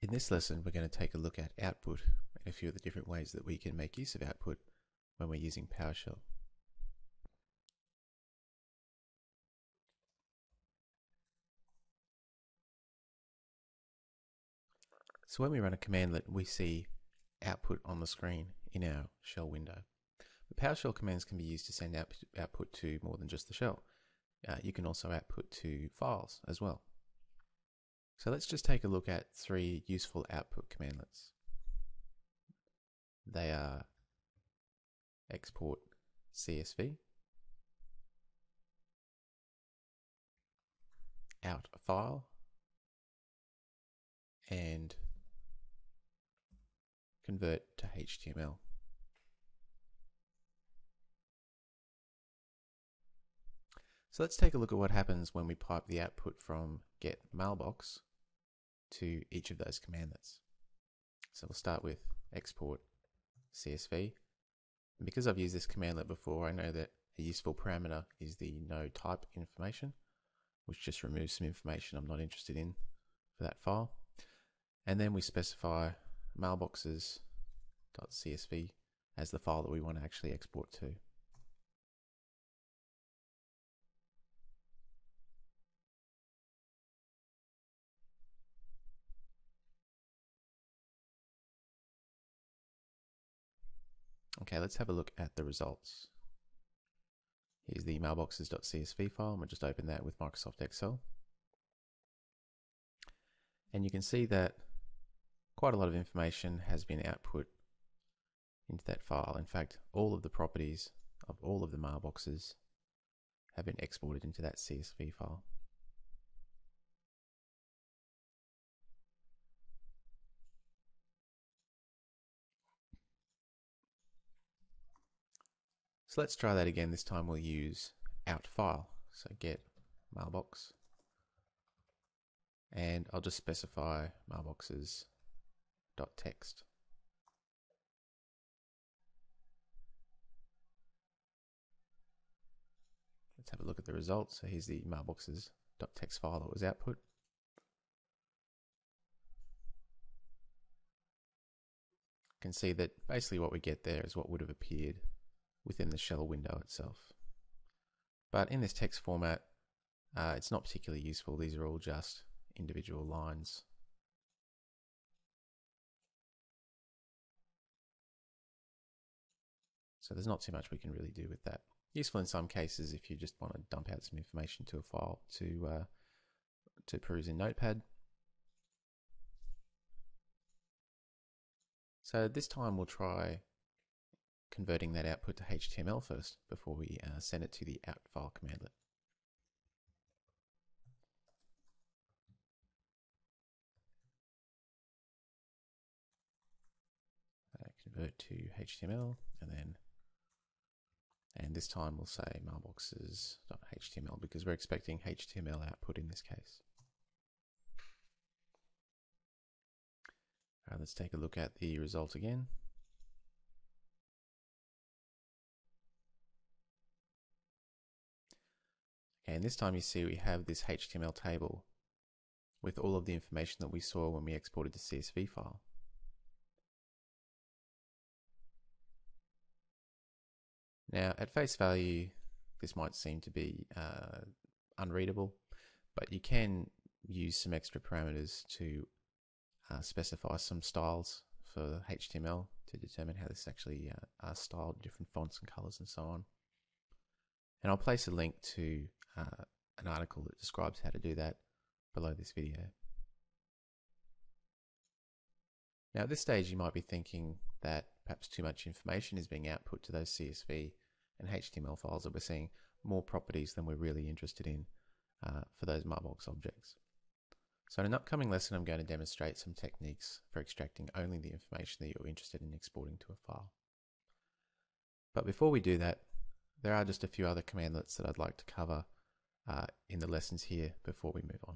In this lesson, we're going to take a look at output and a few of the different ways that we can make use of output when we're using PowerShell. So when we run a commandlet, we see output on the screen in our shell window. The PowerShell commands can be used to send output to more than just the shell. You can also output to files as well. So let's just take a look at three useful output commandlets. They are export CSV, out a file, and convert to HTML. So let's take a look at what happens when we pipe the output from get mailbox to each of those commandlets. So we'll start with export CSV. And because I've used this commandlet before, I know that a useful parameter is the no type information, which just removes some information I'm not interested in for that file. And then we specify mailboxes.csv as the file that we want to actually export to. Okay, let's have a look at the results. Here's the mailboxes.csv file, and we'll just open that with Microsoft Excel. And you can see that quite a lot of information has been output into that file. In fact, all of the properties of all of the mailboxes have been exported into that CSV file. So let's try that again. This time we'll use out file. So get mailbox, and I'll just specify mailboxes.text. Let's have a look at the results. So here's the mailboxes.text file that was output. You can see that basically what we get there is what would have appeared within the shell window itself. But in this text format, it's not particularly useful. These are all just individual lines. So there's not too much we can really do with that. Useful in some cases if you just want to dump out some information to a file to peruse in Notepad. So this time we'll try converting that output to HTML first before we send it to the out file commandlet. Convert to HTML, and this time we'll say mailboxes.html because we're expecting HTML output in this case. All right, let's take a look at the result again. Okay, and this time you see we have this HTML table with all of the information that we saw when we exported the CSV file. Now, at face value, this might seem to be unreadable, but you can use some extra parameters to specify some styles for HTML to determine how this actually styled, different fonts and colors and so on. And I'll place a link to an article that describes how to do that below this video. Now at this stage you might be thinking that perhaps too much information is being output to those CSV and HTML files, that we're seeing more properties than we're really interested in for those mailbox objects. So in an upcoming lesson I'm going to demonstrate some techniques for extracting only the information that you're interested in exporting to a file. But before we do that, there are just a few other commandlets that I'd like to cover in the lessons here before we move on.